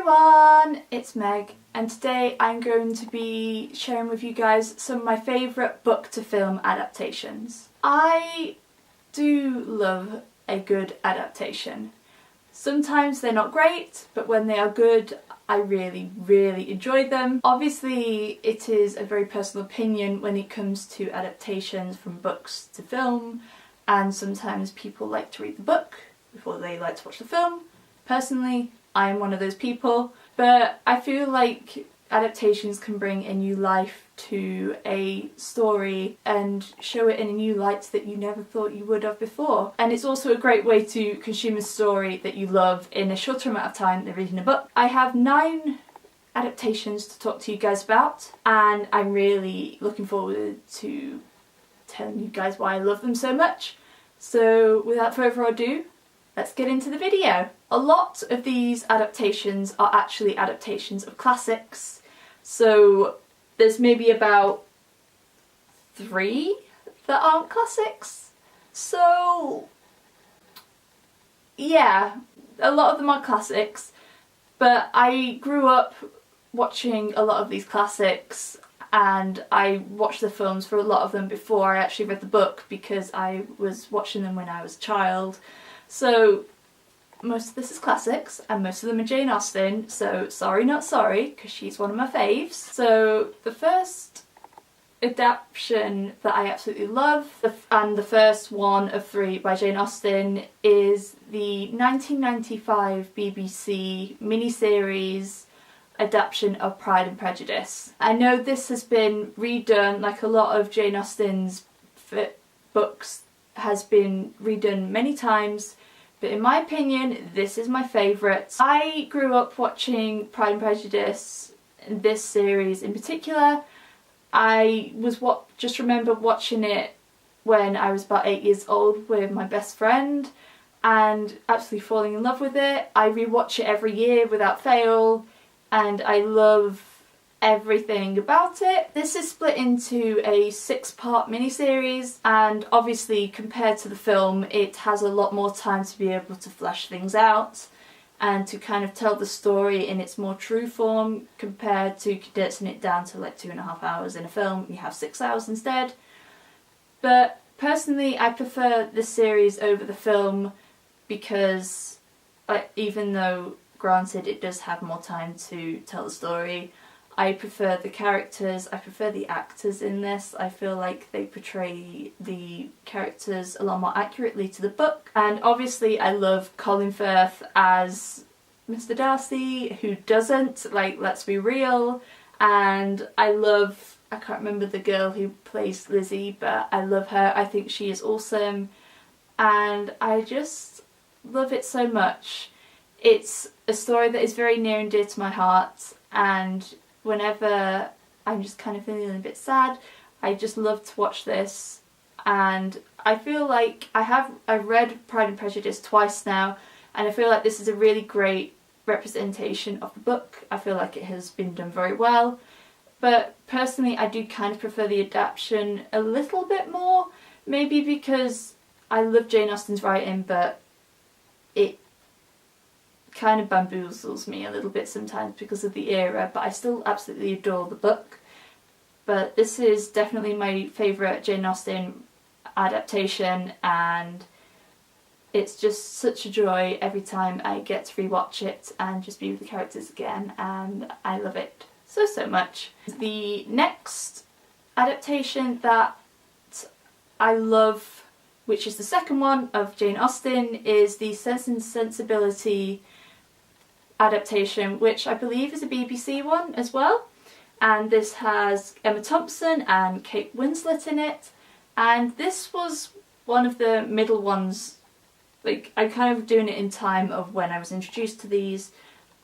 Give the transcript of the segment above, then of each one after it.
everyone, it's Meg, and today I'm going to be sharing with you guys some of my favourite book to film adaptations. I do love a good adaptation. Sometimes they're not great, but when they are good, I really enjoy them. Obviously, it is a very personal opinion when it comes to adaptations from books to film, and sometimes people like to read the book before they like to watch the film. Personally, I am one of those people, but I feel like adaptations can bring a new life to a story and show it in a new light that you never thought you would have before. And it's also a great way to consume a story that you love in a shorter amount of time than reading a book. I have 9 adaptations to talk to you guys about, and I'm really looking forward to telling you guys why I love them so much. So without further ado, let's get into the video. A lot of these adaptations are actually adaptations of classics, so there's maybe about 3 that aren't classics. So yeah, a lot of them are classics, but I grew up watching a lot of these classics and I watched the films for a lot of them before I actually read the book because I was watching them when I was a child. So most of this is classics and most of them are Jane Austen, so sorry not sorry, because she's one of my faves. So the first adaptation that I absolutely love, and the first one of 3 by Jane Austen, is the 1995 BBC miniseries adaptation of Pride and Prejudice. I know this has been redone, like a lot of Jane Austen's books has been redone many times, but in my opinion, this is my favourite. I grew up watching Pride and Prejudice, this series in particular. I just remember watching it when I was about 8 years old with my best friend and absolutely falling in love with it. I rewatch it every year without fail, and I love everything about it. This is split into a 6-part miniseries, and obviously compared to the film it has a lot more time to be able to flesh things out and to kind of tell the story in its more true form compared to condensing it down to like 2.5 hours in a film. You have 6 hours instead. But personally I prefer this series over the film because even though granted it does have more time to tell the story, I prefer the characters, I prefer the actors in this. I feel like they portray the characters a lot more accurately to the book. And obviously I love Colin Firth as Mr. Darcy, who doesn't, like, let's be real. And I can't remember the girl who plays Lizzie, but I love her. I think she is awesome. And I just love it so much. It's a story that is very near and dear to my heart, and whenever I'm just kind of feeling a bit sad, I just love to watch this. And I feel like I've read Pride and Prejudice twice now, and I feel like this is a really great representation of the book. I feel like it has been done very well, but personally I do kind of prefer the adaptation a little bit more, maybe because I love Jane Austen's writing, but it kind of bamboozles me a little bit sometimes because of the era, but I still absolutely adore the book. But this is definitely my favourite Jane Austen adaptation, and it's just such a joy every time I get to rewatch it and just be with the characters again, and I love it so much. The next adaptation that I love, which is the second one of Jane Austen, is the Sense and Sensibility adaptation, which I believe is a BBC one as well. And this has Emma Thompson and Kate Winslet in it. And this was one of the middle ones. Like, I'm kind of doing it in time of when I was introduced to these.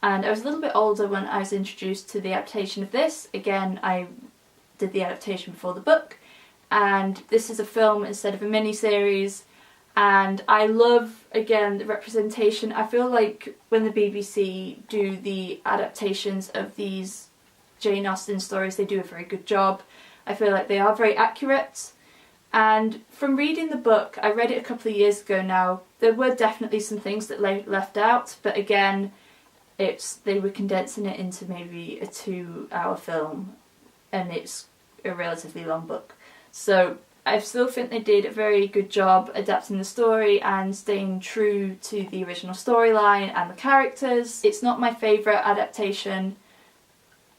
And I was a little bit older when I was introduced to the adaptation of this. Again, I did the adaptation before the book. And this is a film instead of a mini-series. And I love, again, the representation. I feel like when the BBC do the adaptations of these Jane Austen stories, they do a very good job. I feel like they are very accurate. And from reading the book, I read it a couple of years ago now, there were definitely some things that left out, but again, they were condensing it into maybe a 2-hour film, and it's a relatively long book. So I still think they did a very good job adapting the story and staying true to the original storyline and the characters. It's not my favourite adaptation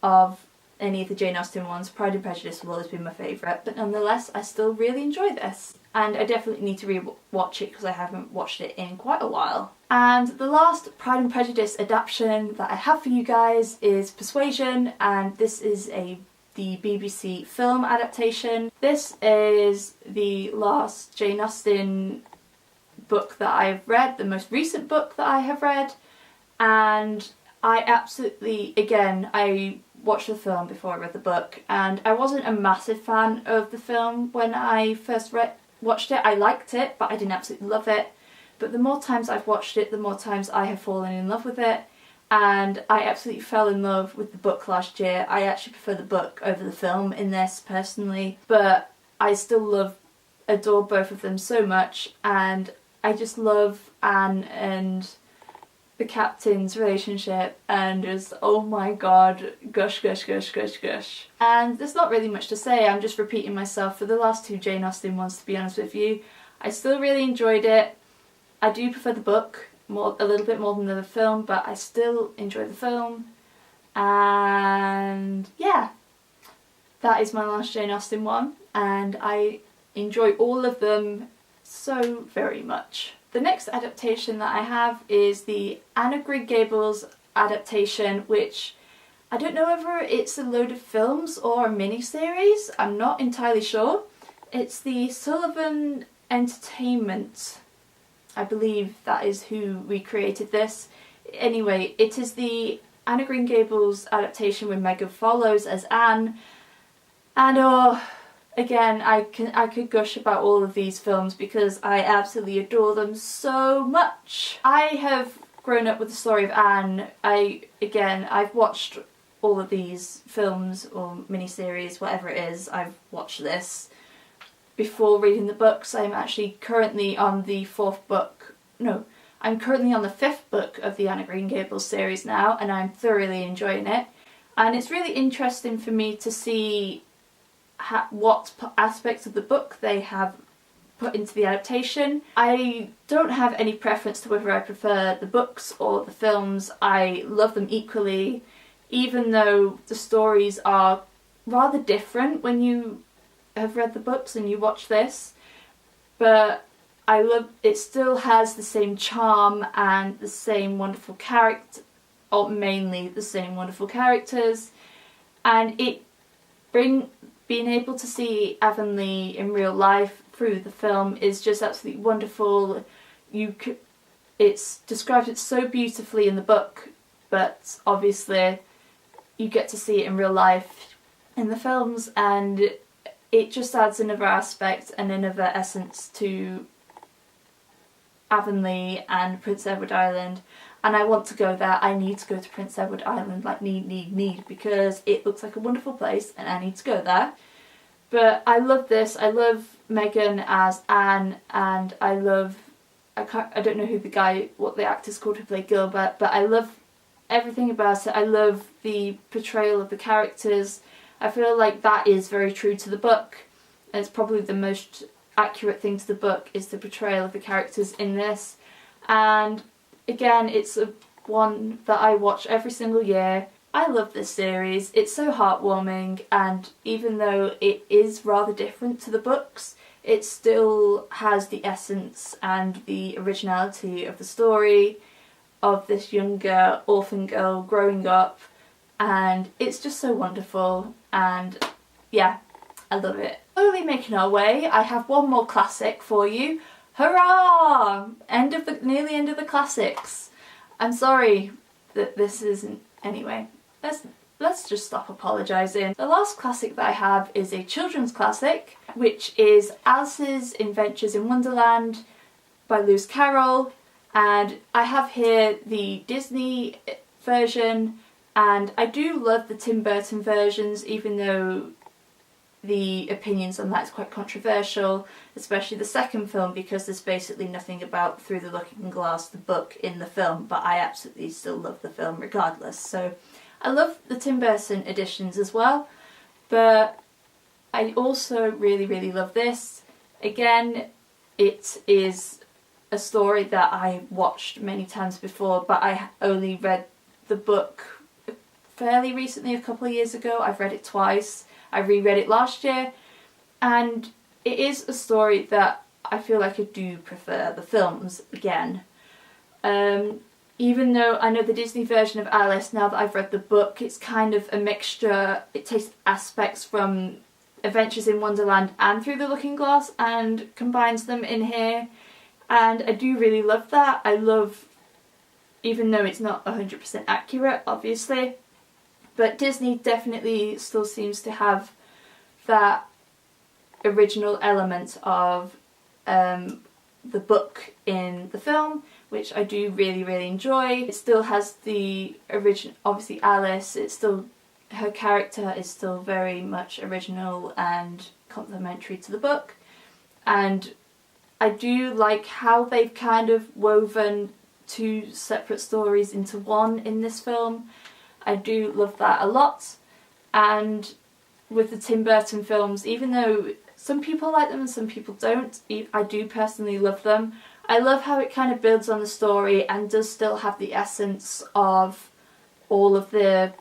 of any of the Jane Austen ones. Pride and Prejudice will always be my favourite, but nonetheless I still really enjoy this. And I definitely need to re-watch it because I haven't watched it in quite a while. And the last Pride and Prejudice adaptation that I have for you guys is Persuasion, and this is the BBC film adaptation. This is the last Jane Austen book that I've read, the most recent book that I have read, and I absolutely, again, I watched the film before I read the book, and I wasn't a massive fan of the film when I first watched it. I liked it, but I didn't absolutely love it. But the more times I've watched it, the more times I have fallen in love with it, and I absolutely fell in love with the book last year. I actually prefer the book over the film in this personally, but I still adore both of them so much, and I just love Anne and the captain's relationship, and just, oh my god, gush gush gush gush gush. And there's not really much to say, I'm just repeating myself for the last 2 Jane Austen ones, to be honest with you. I still really enjoyed it. I do prefer the book a little bit more than the film, but I still enjoy the film. And yeah, that is my last Jane Austen one, and I enjoy all of them so very much. The next adaptation that I have is the Anne of Green Gables adaptation, which I don't know whether it's a load of films or a mini-series, I'm not entirely sure. It's the Sullivan Entertainment, I believe that is who recreated this. Anyway, it is the Anne of Green Gables adaptation with Megan Follows as Anne, and again, I could gush about all of these films because I absolutely adore them so much. I have grown up with the story of Anne. I've watched all of these films or miniseries, whatever it is. I've watched this before reading the books. I'm actually currently on the 5th book of the Anne of Green Gables series now, and I'm thoroughly enjoying it. And it's really interesting for me to see what aspects of the book they have put into the adaptation. I don't have any preference to whether I prefer the books or the films. I love them equally, even though the stories are rather different when you have read the books and you watch this. But it still has the same charm and the same wonderful character, or mainly the same wonderful characters, and being able to see Avonlea in real life through the film is just absolutely wonderful. It's described so beautifully in the book, but obviously you get to see it in real life in the films, and it just adds another aspect and another essence to Avonlea and Prince Edward Island. And I want to go there. I need to go to Prince Edward Island, like need, because it looks like a wonderful place and I need to go there. But I love this. I love Megan as Anne, and I don't know what the actor's called who played Gilbert, but I love everything about it. I love the portrayal of the characters. I feel like that is very true to the book. And it's probably the most accurate thing to the book is the portrayal of the characters in this. And again, it's one that I watch every single year. I love this series. It's so heartwarming, and even though it is rather different to the books, it still has the essence and the originality of the story of this younger orphan girl growing up, and it's just so wonderful, and yeah, I love it. Slowly making our way, I have one more classic for you. Hurrah! Nearly end of the classics. I'm sorry that this isn't. Anyway, let's just stop apologising. The last classic that I have is a children's classic, which is Alice's Adventures in Wonderland by Lewis Carroll, and I have here the Disney version, and I do love the Tim Burton versions, even though the opinions on that is quite controversial, especially the second film, because there's basically nothing about Through the Looking Glass, the book, in the film, but I absolutely still love the film regardless. So I love the Tim Burton editions as well, but I also really, really love this. Again, it is a story that I watched many times before, but I only read the book fairly recently, a couple of years ago. I've read it twice. I reread it last year, and it is a story that I feel like I do prefer the films again. Even though I know the Disney version of Alice, now that I've read the book, it's kind of a mixture. It takes aspects from Adventures in Wonderland and Through the Looking Glass and combines them in here, and I do really love that. I love, even though it's not 100% accurate, obviously, but Disney definitely still seems to have that original element of the book in the film, which I do really, really enjoy. It still has the original, obviously Alice, it's still, her character is still very much original and complementary to the book, and I do like how they've kind of woven two separate stories into one in this film. I do love that a lot. And with the Tim Burton films, even though some people like them and some people don't, I do personally love them. I love how it kind of builds on the story and does still have the essence of all of the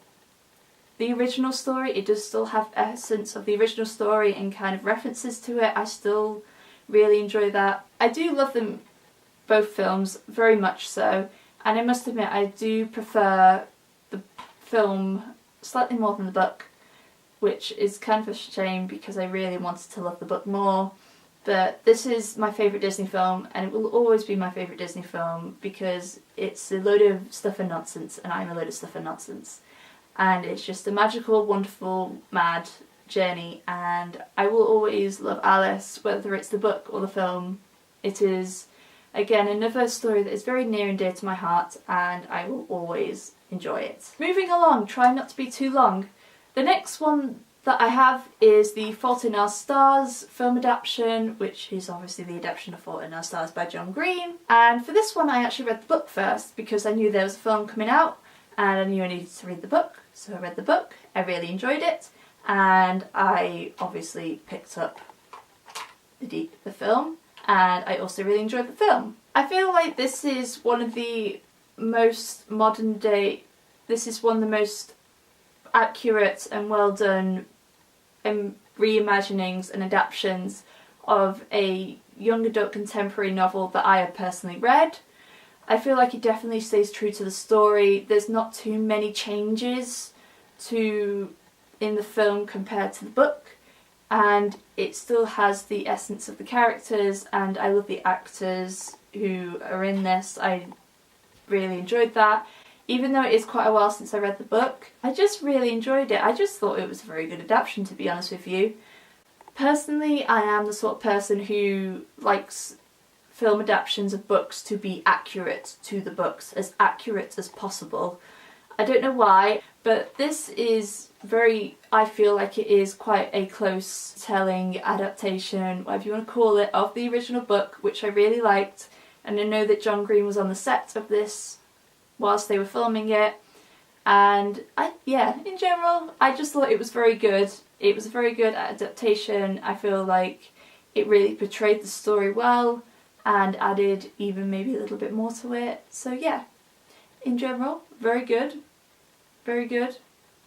original story. It does still have essence of the original story and kind of references to it. I still really enjoy that. I do love them, both films, very much so, and I must admit I do prefer the film slightly more than the book, which is kind of a shame because I really wanted to love the book more. But this is my favourite Disney film, and it will always be my favourite Disney film because it's a load of stuff and nonsense, and I'm a load of stuff and nonsense. And it's just a magical, wonderful, mad journey, and I will always love Alice, whether it's the book or the film. It is, again, another story that is very near and dear to my heart, and I will always enjoy it. Moving along, trying not to be too long. The next one that I have is the Fault in Our Stars film adaptation, which is obviously the adaptation of Fault in Our Stars by John Green. And for this one I actually read the book first because I knew there was a film coming out and I knew I needed to read the book. So I read the book, I really enjoyed it, and I obviously picked up the film, and I also really enjoyed the film. I feel like this is one of the most modern day, this is one of the most accurate and well done reimaginings and adaptations of a young adult contemporary novel that I have personally read. I feel like it definitely stays true to the story. There's not too many changes in the film compared to the book, and it still has the essence of the characters, and I love the actors who are in this. I really enjoyed that. Even though it is quite a while since I read the book, I just really enjoyed it. I just thought it was a very good adaptation, to be honest with you. Personally, I am the sort of person who likes film adaptations of books to be accurate to the books, as accurate as possible. I don't know why, but this is I feel like it is quite a close telling adaptation, whatever you want to call it, of the original book, which I really liked. And I know that John Green was on the set of this whilst they were filming it, and in general I just thought it was very good. It was a very good adaptation. I feel like it really portrayed the story well and added even maybe a little bit more to it. So yeah, in general, very good,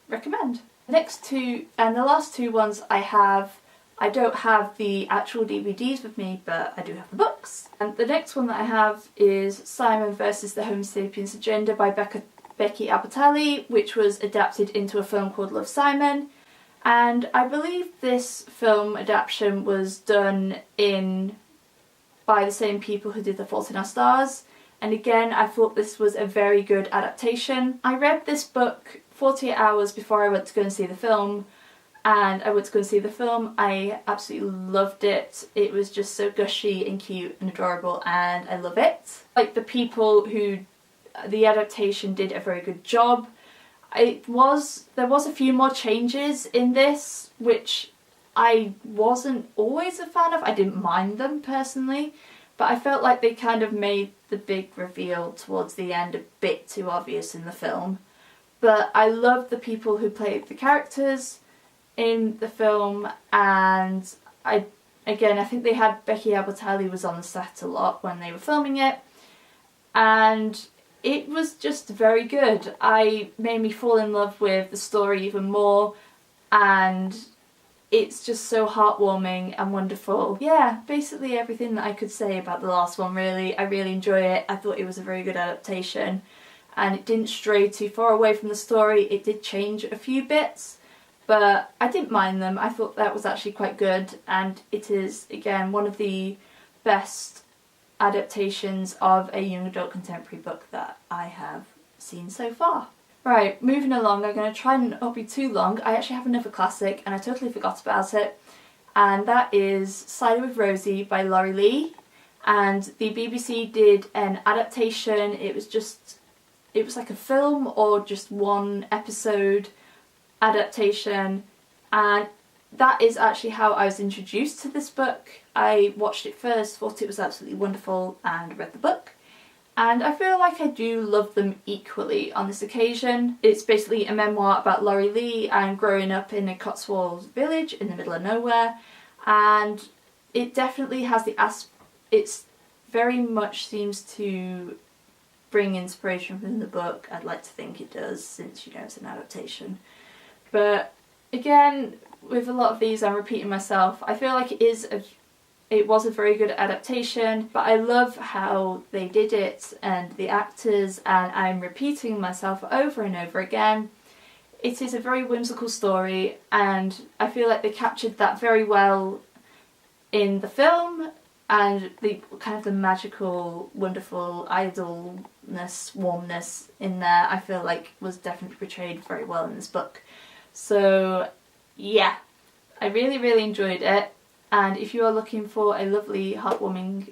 recommend. The next two and the last two ones I don't have the actual DVDs with me, but I do have the books. And the next one that I have is Simon versus the Homo Sapiens Agenda by Becky Albertalli, which was adapted into a film called Love, Simon. And I believe this film adaptation was done by the same people who did The Fault in Our Stars. And again, I thought this was a very good adaptation. I read this book 48 hours before I went to go and see the film. And I went to go and see the film. I absolutely loved it. It was just so gushy and cute and adorable, and I love it. Like, the people who the adaptation did a very good job. There was a few more changes in this, which I wasn't always a fan of. I didn't mind them personally, but I felt like they kind of made the big reveal towards the end a bit too obvious in the film. But I loved the people who played the characters in the film, and I think they had Becky Albertalli was on the set a lot when they were filming it, and it was just very good. I made me fall in love with the story even more, and it's just so heartwarming and wonderful. Yeah, basically everything that I could say about the last one really. I really enjoy it. I thought it was a very good adaptation, and it didn't stray too far away from the story. It did change a few bits, but I didn't mind them. I thought that was actually quite good, and it is, again, one of the best adaptations of a young adult contemporary book that I have seen so far. Right, moving along, I'm going to try and not be too long. I actually have another classic and I totally forgot about it, and that is Cider with Rosie by Laurie Lee. And the BBC did an adaptation. It was like a film or just one episode adaptation, and that is actually how I was introduced to this book. I watched it first, thought it was absolutely wonderful, and read the book. And I feel like I do love them equally on this occasion. It's basically a memoir about Laurie Lee and growing up in a Cotswold village in the middle of nowhere. And it definitely has it's very much seems to bring inspiration from the book. I'd like to think it does, since, you know, it's an adaptation. But again, with a lot of these, I'm repeating myself. I feel like it was a very good adaptation, but I love how they did it and the actors, and I'm repeating myself over and over again. It is a very whimsical story, and I feel like they captured that very well in the film, and the kind of the magical, wonderful idleness, warmness in there, I feel like was definitely portrayed very well in this book. So yeah, I really, really enjoyed it. And if you are looking for a lovely, heartwarming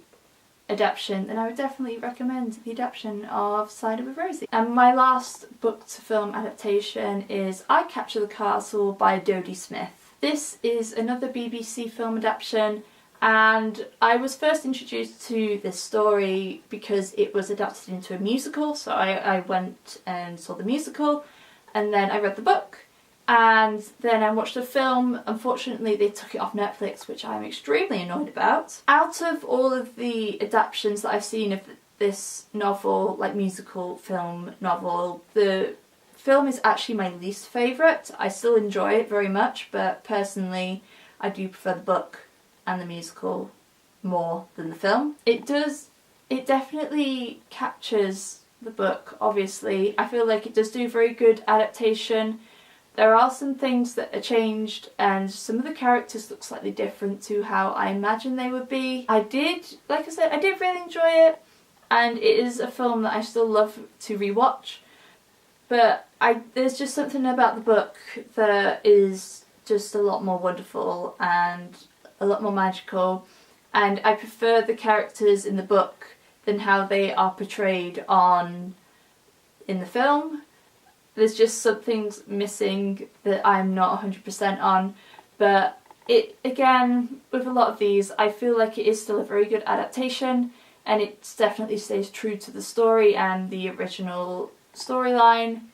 adaptation, then I would definitely recommend the adaptation of Cider with Rosie. And my last book to film adaptation is I Capture the Castle by Dodie Smith. This is another BBC film adaptation, and I was first introduced to this story because it was adapted into a musical, so I went and saw the musical, and then I read the book. And then I watched the film. Unfortunately, they took it off Netflix, which I'm extremely annoyed about. Out of all of the adaptations that I've seen of this novel, like musical film novel, the film is actually my least favourite. I still enjoy it very much, but personally I do prefer the book and the musical more than the film. It definitely captures the book, obviously. I feel like it does do very good adaptation. There are some things that are changed, and some of the characters look slightly different to how I imagined they would be. Like I said, I did really enjoy it, and it is a film that I still love to rewatch. But there's just something about the book that is just a lot more wonderful and a lot more magical, and I prefer the characters in the book than how they are portrayed in the film. There's just some things missing that I'm not 100% on, but again, with a lot of these, I feel like it is still a very good adaptation, and it definitely stays true to the story and the original storyline,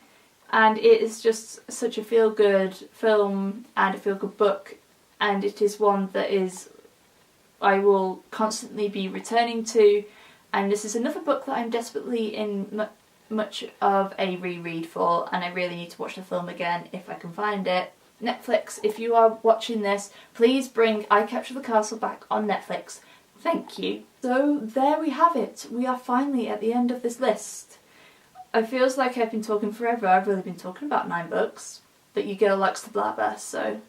and it is just such a feel-good film and a feel-good book, and it is one that I will constantly be returning to, and this is another book that I'm desperately in much of a reread for, and I really need to watch the film again if I can find it. Netflix, if you are watching this, please bring I Capture the Castle back on Netflix. Thank you. So there we have it. We are finally at the end of this list. It feels like I've been talking forever. I've really been talking about 9 books, but you girl likes to blabber, so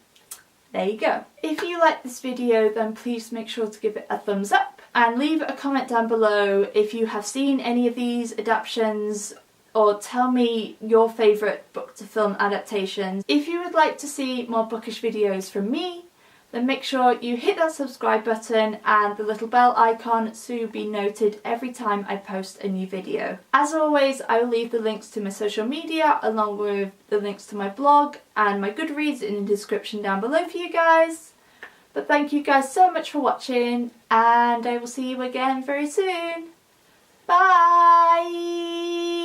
there you go. If you like this video, then please make sure to give it a thumbs up and leave a comment down below if you have seen any of these adaptations, or tell me your favourite book to film adaptations. If you would like to see more bookish videos from me, then make sure you hit that subscribe button and the little bell icon to be noted every time I post a new video. As always, I will leave the links to my social media along with the links to my blog and my Goodreads in the description down below for you guys. But thank you guys so much for watching, and I will see you again very soon. Bye!